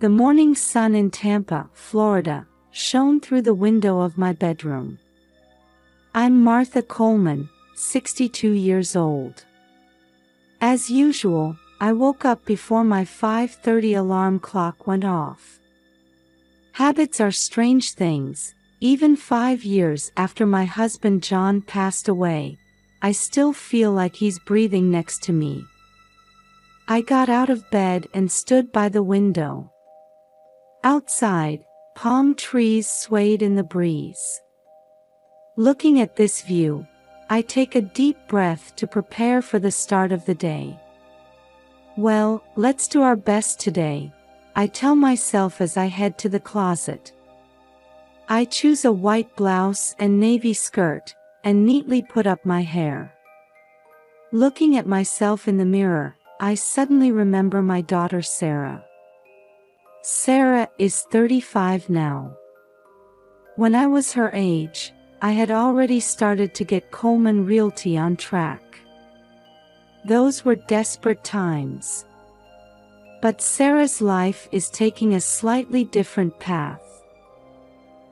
The morning sun in Tampa, Florida, shone through the window of my bedroom. I'm Martha Coleman, 62 years old. As usual, I woke up before my 5:30 alarm clock went off. Habits are strange things. Even 5 years after my husband John passed away, I still feel like he's breathing next to me. I got out of bed and stood by the window. Outside, palm trees swayed in the breeze. Looking at this view, I take a deep breath to prepare for the start of the day. Well, let's do our best today, I tell myself as I head to the closet. I choose a white blouse and navy skirt, and neatly put up my hair. Looking at myself in the mirror, I suddenly remember my daughter Sarah. Sarah is 35 now. When I was her age, I had already started to get Coleman Realty on track. Those were desperate times. But Sarah's life is taking a slightly different path.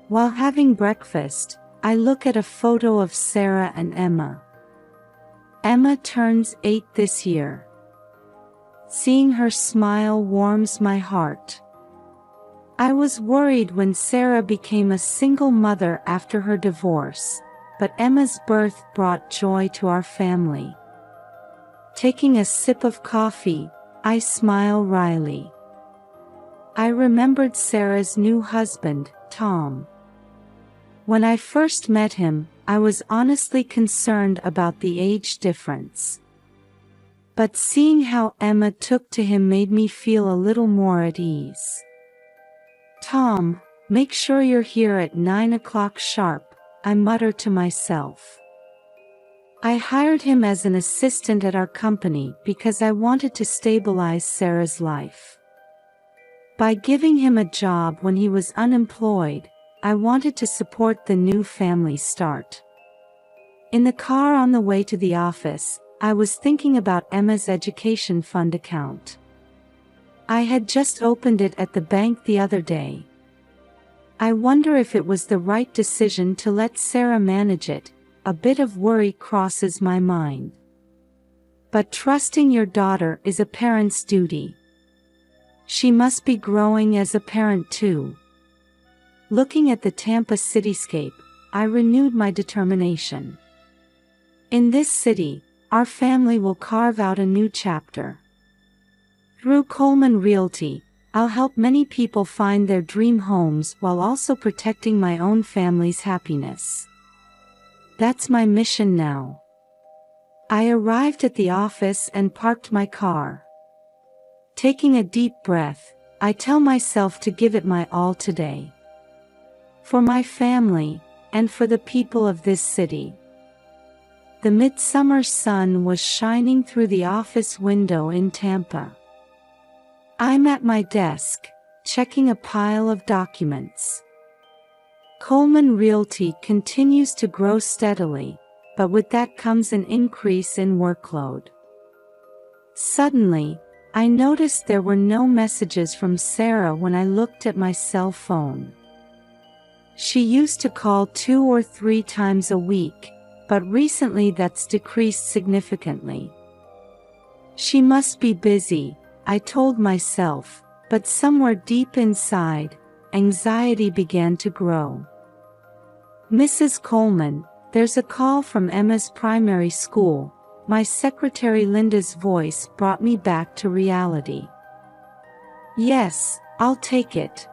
While having breakfast, I look at a photo of Sarah and Emma. Emma turns 8 this year. Seeing her smile warms my heart. I was worried when Sarah became a single mother after her divorce, but Emma's birth brought joy to our family. Taking a sip of coffee, I smile wryly. I remembered Sarah's new husband, Tom. When I first met him, I was honestly concerned about the age difference. But seeing how Emma took to him made me feel a little more at ease. Tom, make sure you're here at 9 o'clock sharp, I mutter to myself. I hired him as an assistant at our company because I wanted to stabilize Sarah's life. By giving him a job when he was unemployed, I wanted to support the new family start. In the car on the way to the office, I was thinking about Emma's education fund account. I had just opened it at the bank the other day. I wonder if it was the right decision to let Sarah manage it. A bit of worry crosses my mind. But trusting your daughter is a parent's duty. She must be growing as a parent too. Looking at the Tampa cityscape, I renewed my determination. In this city, our family will carve out a new chapter. Through Coleman Realty, I'll help many people find their dream homes while also protecting my own family's happiness. That's my mission now. I arrived at the office and parked my car. Taking a deep breath, I tell myself to give it my all today. For my family, and for the people of this city. The midsummer sun was shining through the office window in Tampa. I'm at my desk, checking a pile of documents. Coleman Realty continues to grow steadily, but with that comes an increase in workload. Suddenly, I noticed there were no messages from Sarah when I looked at my cell phone. She used to call 2 or 3 times a week, but recently that's decreased significantly. She must be busy, I told myself, but somewhere deep inside, anxiety began to grow. Mrs. Coleman, there's a call from Emma's primary school. My secretary Linda's voice brought me back to reality. Yes, I'll take it.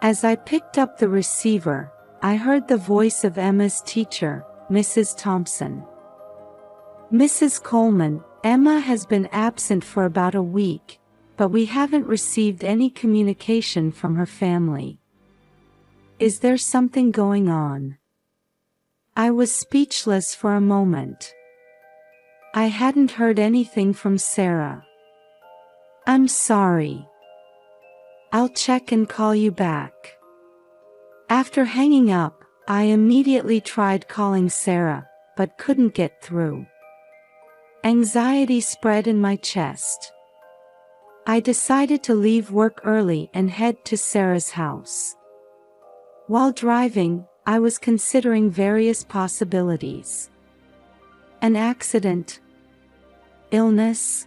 As I picked up the receiver, I heard the voice of Emma's teacher, Mrs. Thompson. Mrs. Coleman, Emma has been absent for about a week, but we haven't received any communication from her family. Is there something going on? I was speechless for a moment. I hadn't heard anything from Sarah. I'm sorry. I'll check and call you back. After hanging up, I immediately tried calling Sarah, but couldn't get through. Anxiety spread in my chest. I decided to leave work early and head to Sarah's house. While driving, I was considering various possibilities. An accident, illness,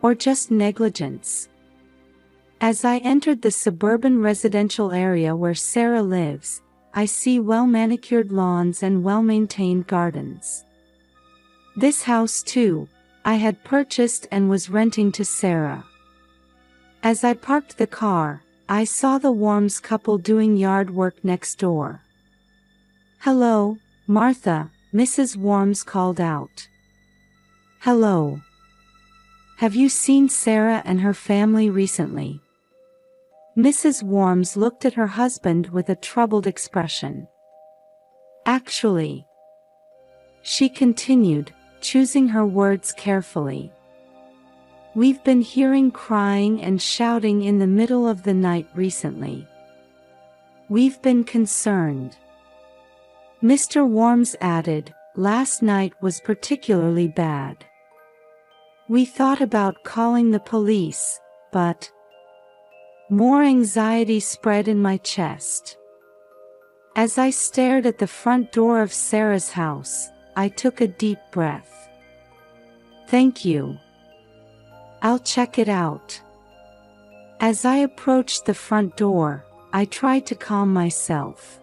or just negligence. As I entered the suburban residential area where Sarah lives, I see well-manicured lawns and well-maintained gardens. This house, too, I had purchased and was renting to Sarah. As I parked the car, I saw the Worms couple doing yard work next door. "Hello, Martha," Mrs. Worms called out. "Hello. Have you seen Sarah and her family recently?" Mrs. Worms looked at her husband with a troubled expression. "Actually," she continued, choosing her words carefully, "we've been hearing crying and shouting in the middle of the night recently. We've been concerned." Mr. Worms added, "Last night was particularly bad. We thought about calling the police, but..." More anxiety spread in my chest. As I stared at the front door of Sarah's house, I took a deep breath. "Thank you. I'll check it out." As I approached the front door, I tried to calm myself.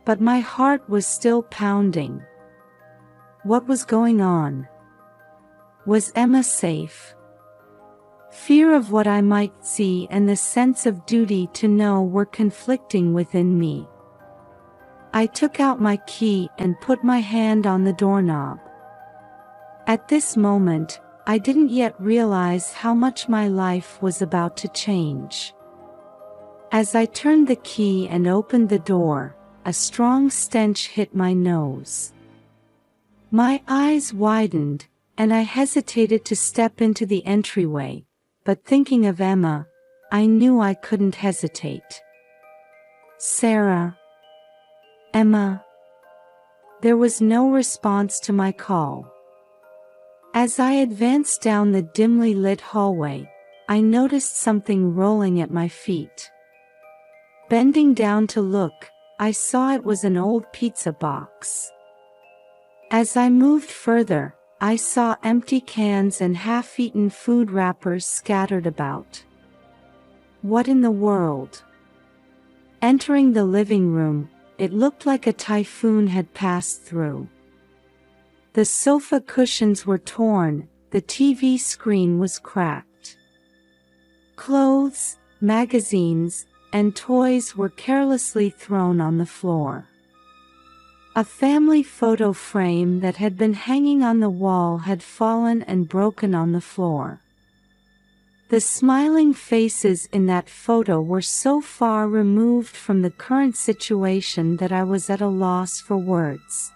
But my heart was still pounding. What was going on? Was Emma safe? Fear of what I might see and the sense of duty to know were conflicting within me. I took out my key and put my hand on the doorknob. At this moment, I didn't yet realize how much my life was about to change. As I turned the key and opened the door, a strong stench hit my nose. My eyes widened, and I hesitated to step into the entryway. But thinking of Emma, I knew I couldn't hesitate. "Sarah? Emma?" There was no response to my call. As I advanced down the dimly lit hallway, I noticed something rolling at my feet. Bending down to look, I saw it was an old pizza box. As I moved further, I saw empty cans and half-eaten food wrappers scattered about. What in the world? Entering the living room, it looked like a typhoon had passed through. The sofa cushions were torn, the TV screen was cracked. Clothes, magazines, and toys were carelessly thrown on the floor. A family photo frame that had been hanging on the wall had fallen and broken on the floor. The smiling faces in that photo were so far removed from the current situation that I was at a loss for words.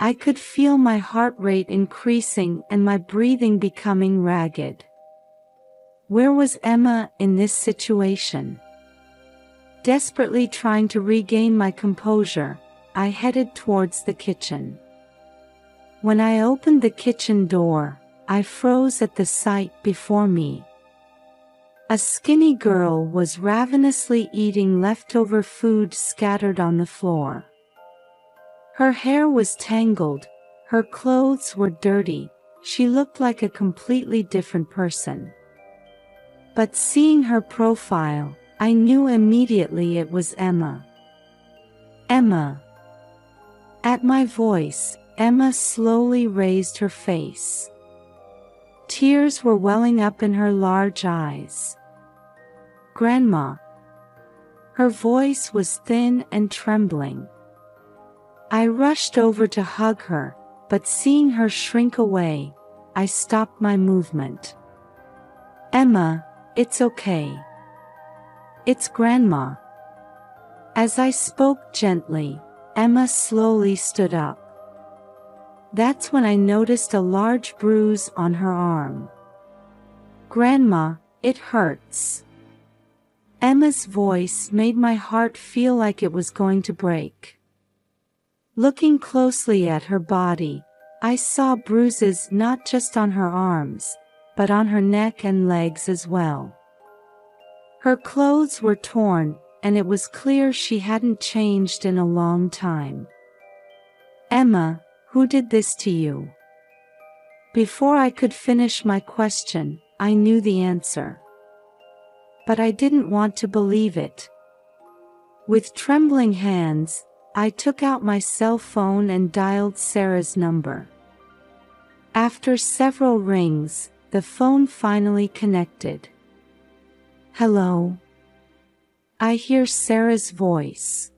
I could feel my heart rate increasing and my breathing becoming ragged. Where was Emma in this situation? Desperately trying to regain my composure, I headed towards the kitchen. When I opened the kitchen door, I froze at the sight before me. A skinny girl was ravenously eating leftover food scattered on the floor. Her hair was tangled, her clothes were dirty, she looked like a completely different person. But seeing her profile, I knew immediately it was Emma. "Emma." At my voice, Emma slowly raised her face. Tears were welling up in her large eyes. "Grandma." Her voice was thin and trembling. I rushed over to hug her, but seeing her shrink away, I stopped my movement. "Emma, it's okay. It's Grandma." As I spoke gently, Emma slowly stood up. That's when I noticed a large bruise on her arm. "Grandma, it hurts." Emma's voice made my heart feel like it was going to break. Looking closely at her body, I saw bruises not just on her arms, but on her neck and legs as well. Her clothes were torn, and it was clear she hadn't changed in a long time. "Emma, who did this to you?" Before I could finish my question, I knew the answer. But I didn't want to believe it. With trembling hands, I took out my cell phone and dialed Sarah's number. After several rings, the phone finally connected. "Hello?" I hear Sarah's voice.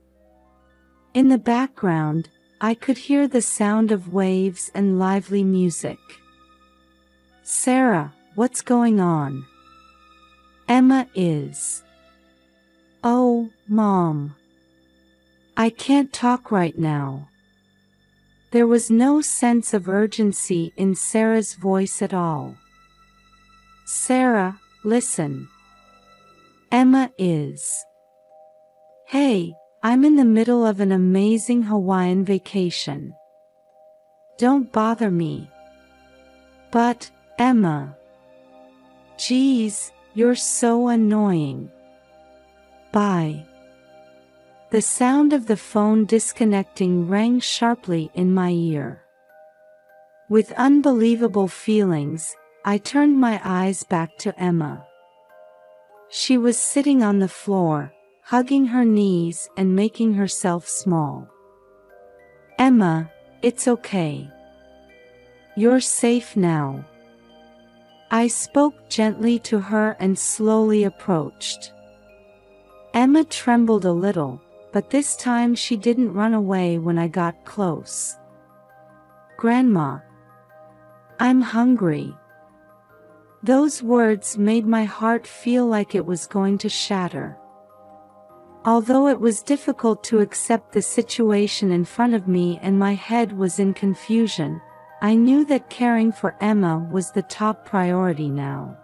In the background, I could hear the sound of waves and lively music. "Sarah, what's going on?" "Emma is." "Oh, Mom. I can't talk right now." There was no sense of urgency in Sarah's voice at all. "Sarah, listen. Emma is." "Hey, I'm in the middle of an amazing Hawaiian vacation. Don't bother me." "But, Emma." "Geez, you're so annoying. Bye." The sound of the phone disconnecting rang sharply in my ear. With unbelievable feelings, I turned my eyes back to Emma. She was sitting on the floor, hugging her knees and making herself small. "Emma, it's okay. You're safe now." I spoke gently to her and slowly approached. Emma trembled a little, but this time she didn't run away when I got close. "Grandma, I'm hungry." Those words made my heart feel like it was going to shatter. Although it was difficult to accept the situation in front of me and my head was in confusion, I knew that caring for Emma was the top priority now.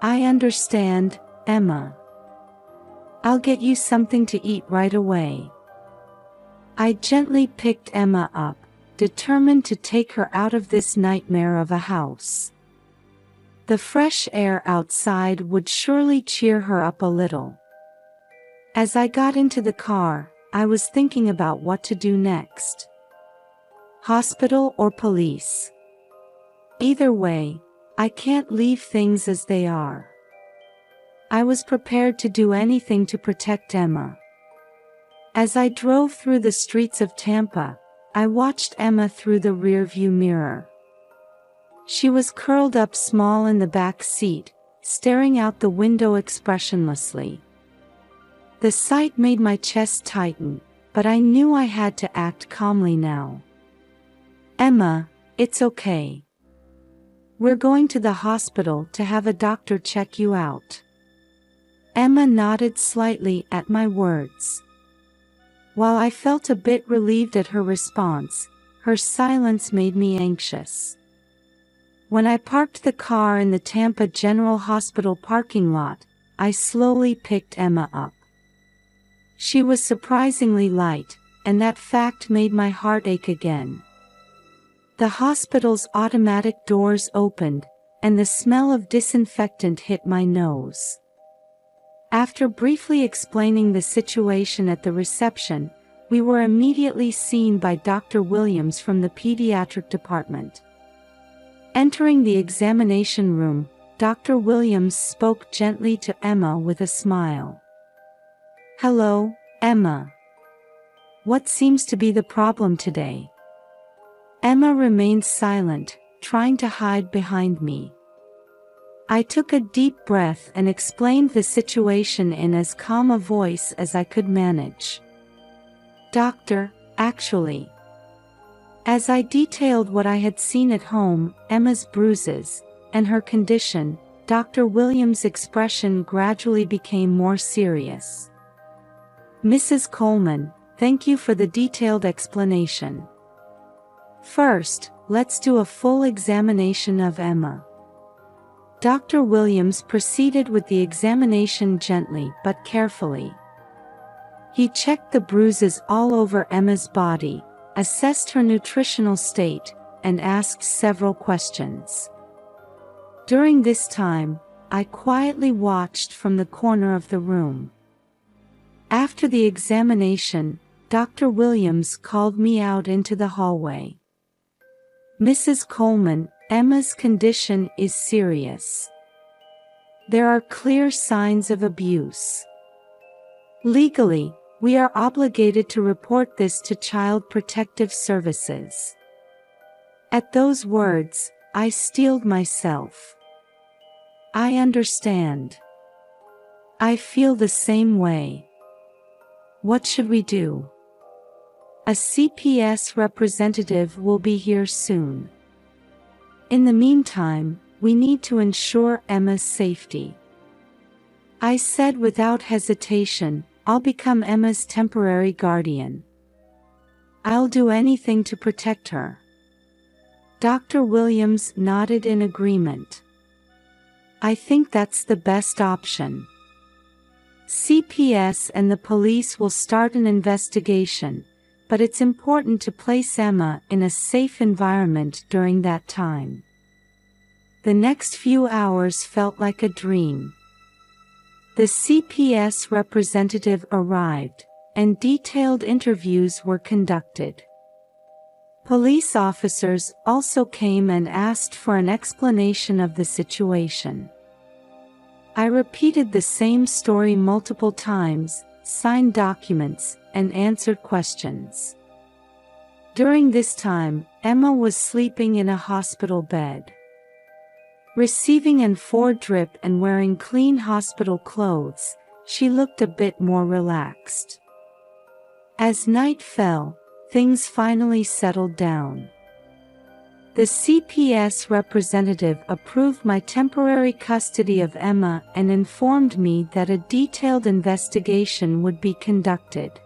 "I understand, Emma. I'll get you something to eat right away." I gently picked Emma up, determined to take her out of this nightmare of a house. The fresh air outside would surely cheer her up a little. As I got into the car, I was thinking about what to do next. Hospital or police? Either way, I can't leave things as they are. I was prepared to do anything to protect Emma. As I drove through the streets of Tampa, I watched Emma through the rearview mirror. She was curled up small in the back seat, staring out the window expressionlessly. The sight made my chest tighten, but I knew I had to act calmly now. "Emma, it's okay. We're going to the hospital to have a doctor check you out." Emma nodded slightly at my words. While I felt a bit relieved at her response, her silence made me anxious. When I parked the car in the Tampa General Hospital parking lot, I slowly picked Emma up. She was surprisingly light, and that fact made my heart ache again. The hospital's automatic doors opened, and the smell of disinfectant hit my nose. After briefly explaining the situation at the reception, we were immediately seen by Dr. Williams from the pediatric department. Entering the examination room, Dr. Williams spoke gently to Emma with a smile. "Hello, Emma. What seems to be the problem today?" Emma remained silent, trying to hide behind me. I took a deep breath and explained the situation in as calm a voice as I could manage. "Doctor, actually." As I detailed what I had seen at home, Emma's bruises, and her condition, Dr. Williams' expression gradually became more serious. "Mrs. Coleman, thank you for the detailed explanation. First, let's do a full examination of Emma." Dr. Williams proceeded with the examination gently but carefully. He checked the bruises all over Emma's body, assessed her nutritional state, and asked several questions. During this time, I quietly watched from the corner of the room. After the examination, Dr. Williams called me out into the hallway. "Mrs. Coleman, Emma's condition is serious. There are clear signs of abuse. Legally, we are obligated to report this to Child Protective Services." At those words, I steeled myself. "I understand. I feel the same way. What should we do? A CPS representative will be here soon. In the meantime, we need to ensure Emma's safety." I said without hesitation, "I'll become Emma's temporary guardian. I'll do anything to protect her." Dr. Williams nodded in agreement. "I think that's the best option. CPS and the police will start an investigation, but it's important to place Emma in a safe environment during that time." The next few hours felt like a dream. The CPS representative arrived, and detailed interviews were conducted. Police officers also came and asked for an explanation of the situation. I repeated the same story multiple times, signed documents, and answered questions. During this time, Emma was sleeping in a hospital bed. Receiving an 4 drip and wearing clean hospital clothes, she looked a bit more relaxed. As night fell, things finally settled down. The CPS representative approved my temporary custody of Emma and informed me that a detailed investigation would be conducted.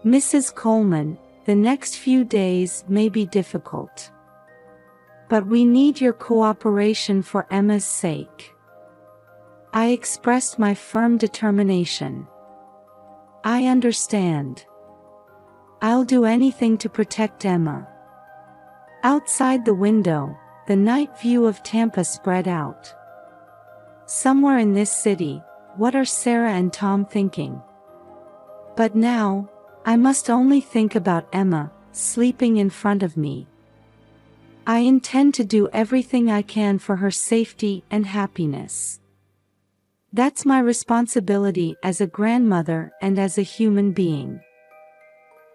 "Mrs. Coleman, the next few days may be difficult. But we need your cooperation for Emma's sake." I expressed my firm determination. "I understand. I'll do anything to protect Emma." Outside the window, the night view of Tampa spread out. Somewhere in this city, what are Sarah and Tom thinking? But now, I must only think about Emma, sleeping in front of me. I intend to do everything I can for her safety and happiness. That's my responsibility as a grandmother and as a human being.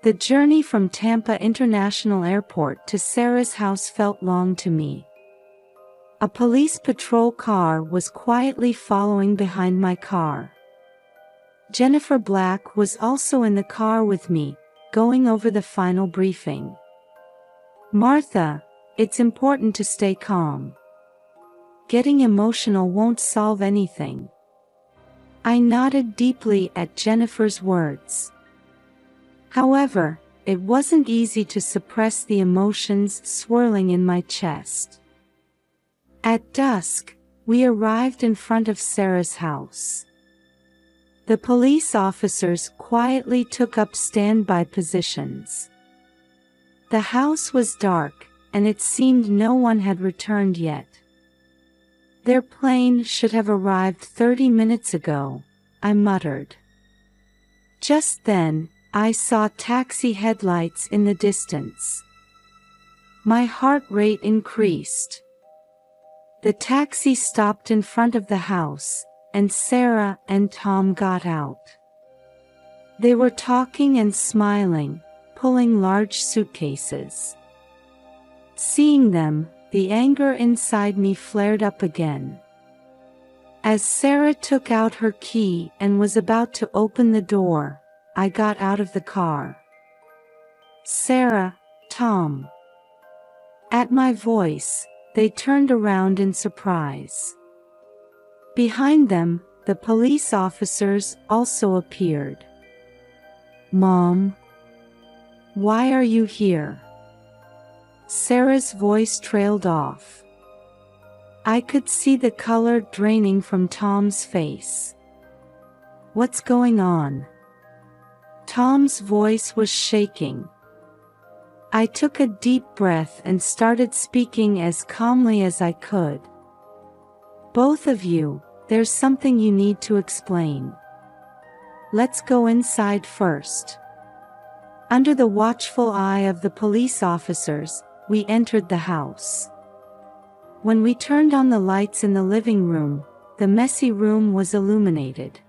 The journey from Tampa International Airport to Sarah's house felt long to me. A police patrol car was quietly following behind my car. Jennifer Black was also in the car with me, going over the final briefing. "Martha, it's important to stay calm. Getting emotional won't solve anything." I nodded deeply at Jennifer's words. However, it wasn't easy to suppress the emotions swirling in my chest. At dusk, we arrived in front of Sarah's house. The police officers quietly took up standby positions. The house was dark, and it seemed no one had returned yet. "Their plane should have arrived 30 minutes ago," I muttered. Just then, I saw taxi headlights in the distance. My heart rate increased. The taxi stopped in front of the house, and Sarah and Tom got out. They were talking and smiling, pulling large suitcases. Seeing them, the anger inside me flared up again. As Sarah took out her key and was about to open the door, I got out of the car. "Sarah, Tom." At my voice, they turned around in surprise. Behind them, the police officers also appeared. "Mom? Why are you here?" Sarah's voice trailed off. I could see the color draining from Tom's face. "What's going on?" Tom's voice was shaking. I took a deep breath and started speaking as calmly as I could. Both of you, there's something you need to explain. Let's go inside first. Under the watchful eye of the police officers, we entered the house. When we turned on the lights in the living room, the messy room was illuminated.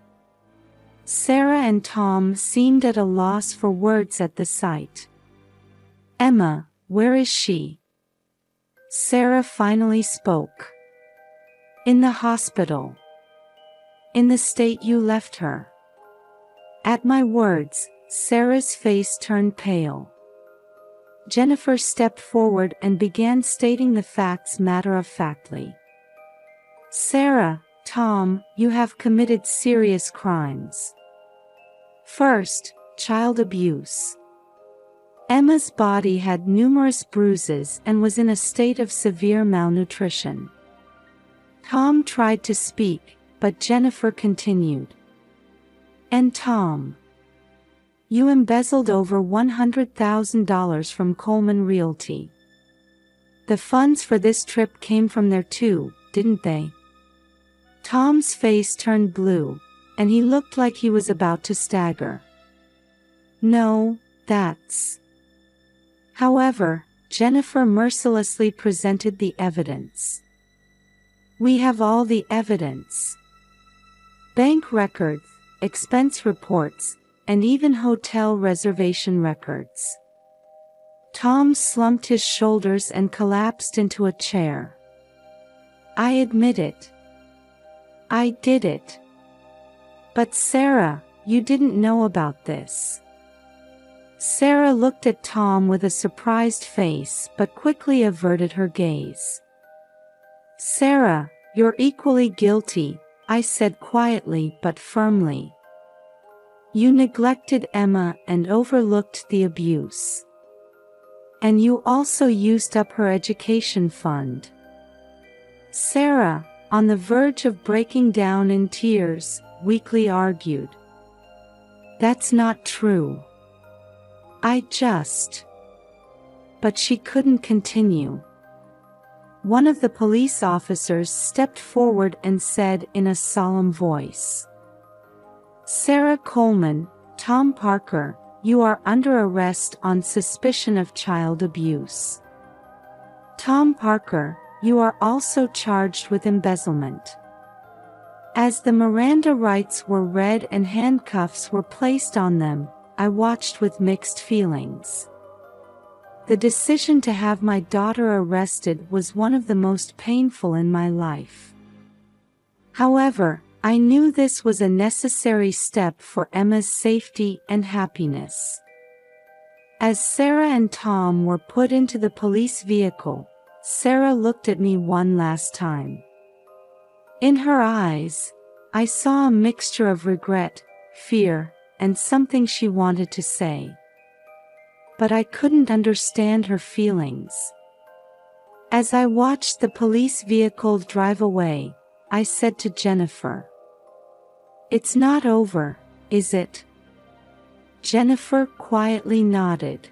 Sarah and Tom seemed at a loss for words at the sight. "Emma, where is she?" Sarah finally spoke. "In the hospital. In the state you left her." At my words, Sarah's face turned pale. Jennifer stepped forward and began stating the facts matter-of-factly. "Sarah, Tom, you have committed serious crimes. First, child abuse. Emma's body had numerous bruises and was in a state of severe malnutrition." Tom tried to speak, but Jennifer continued. "And Tom, you embezzled over $100,000 from Coleman Realty. The funds for this trip came from there too, didn't they?" Tom's face turned blue, and he looked like he was about to stagger. "No, that's..." However, Jennifer mercilessly presented the evidence. "We have all the evidence. Bank records, expense reports, and even hotel reservation records." Tom slumped his shoulders and collapsed into a chair. "I admit it. I did it. But Sarah, you didn't know about this." Sarah looked at Tom with a surprised face but quickly averted her gaze. "Sarah, you're equally guilty," I said quietly but firmly. "You neglected Emma and overlooked the abuse. And you also used up her education fund." Sarah, on the verge of breaking down in tears, weakly argued. "That's not true. I just..." But she couldn't continue. One of the police officers stepped forward and said in a solemn voice, "Sarah Coleman, Tom Parker, you are under arrest on suspicion of child abuse. Tom Parker, you are also charged with embezzlement." As the Miranda rights were read and handcuffs were placed on them, I watched with mixed feelings. The decision to have my daughter arrested was one of the most painful in my life. However, I knew this was a necessary step for Emma's safety and happiness. As Sarah and Tom were put into the police vehicle, Sarah looked at me one last time. In her eyes, I saw a mixture of regret, fear, and something she wanted to say. But I couldn't understand her feelings. As I watched the police vehicle drive away, I said to Jennifer, "It's not over, is it?" Jennifer quietly nodded.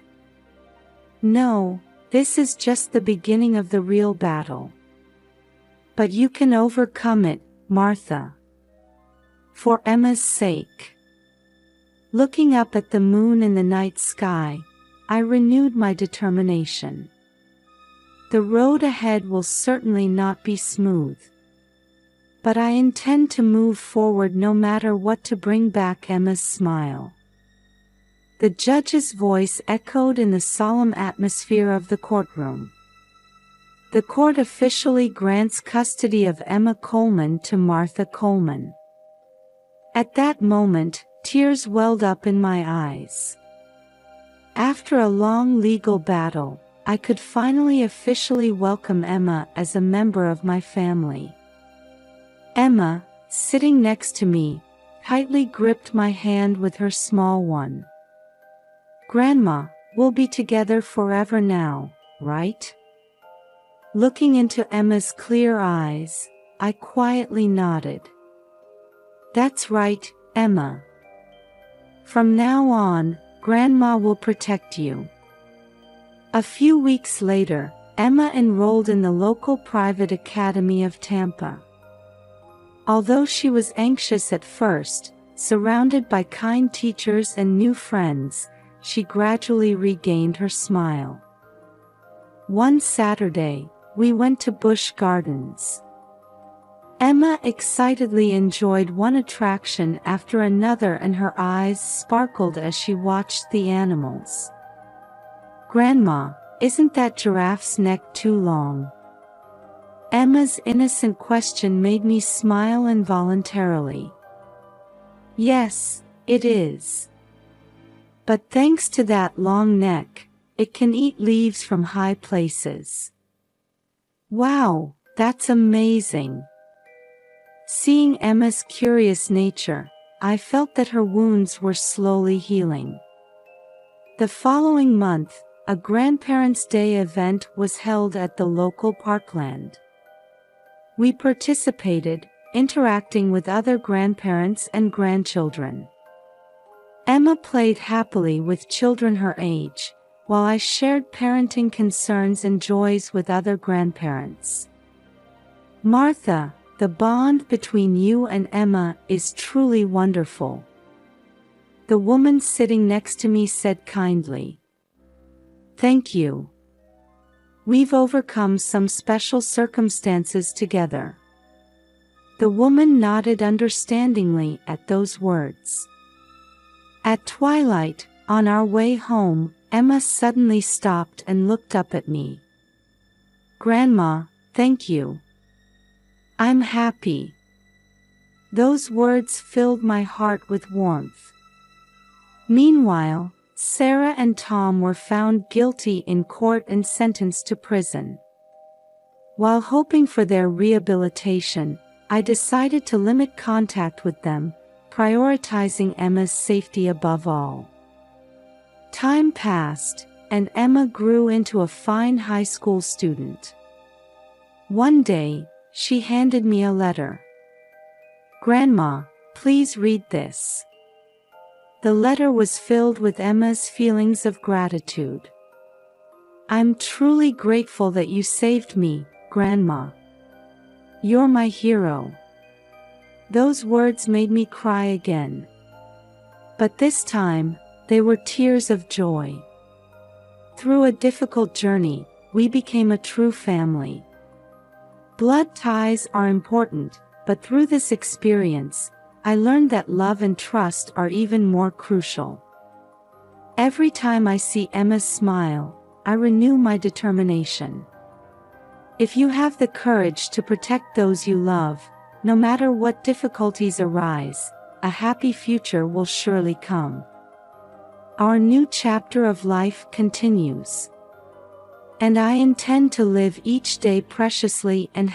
"No, this is just the beginning of the real battle. But you can overcome it, Martha. For Emma's sake." Looking up at the moon in the night sky, I renewed my determination. The road ahead will certainly not be smooth. But I intend to move forward no matter what to bring back Emma's smile. The judge's voice echoed in the solemn atmosphere of the courtroom. The court officially grants custody of Emma Coleman to Martha Coleman. At that moment, tears welled up in my eyes. After a long legal battle, I could finally officially welcome Emma as a member of my family. Emma, sitting next to me, tightly gripped my hand with her small one. "Grandma, we'll be together forever now, right?" Looking into Emma's clear eyes, I quietly nodded. "That's right, Emma. From now on, Grandma will protect you." A few weeks later, Emma enrolled in the local private academy of Tampa. Although she was anxious at first, surrounded by kind teachers and new friends, she gradually regained her smile. One Saturday, we went to Busch Gardens. Emma excitedly enjoyed one attraction after another and her eyes sparkled as she watched the animals. "Grandma, isn't that giraffe's neck too long?" Emma's innocent question made me smile involuntarily. "Yes, it is. But thanks to that long neck, it can eat leaves from high places." "Wow, that's amazing." Seeing Emma's curious nature, I felt that her wounds were slowly healing. The following month, a Grandparents' Day event was held at the local parkland. We participated, interacting with other grandparents and grandchildren. Emma played happily with children her age, while I shared parenting concerns and joys with other grandparents. "Martha, the bond between you and Emma is truly wonderful," the woman sitting next to me said kindly. "Thank you. We've overcome some special circumstances together." The woman nodded understandingly at those words. At twilight, on our way home, Emma suddenly stopped and looked up at me. "Grandma, thank you. I'm happy." Those words filled my heart with warmth. Meanwhile, Sarah and Tom were found guilty in court and sentenced to prison. While hoping for their rehabilitation, I decided to limit contact with them, prioritizing Emma's safety above all. Time passed, and Emma grew into a fine high school student. One day, she handed me a letter. "Grandma, please read this." The letter was filled with Emma's feelings of gratitude. "I'm truly grateful that you saved me, Grandma. You're my hero." Those words made me cry again. But this time, they were tears of joy. Through a difficult journey, we became a true family. Blood ties are important, but through this experience, I learned that love and trust are even more crucial. Every time I see Emma smile, I renew my determination. If you have the courage to protect those you love, no matter what difficulties arise, a happy future will surely come. Our new chapter of life continues. And I intend to live each day preciously and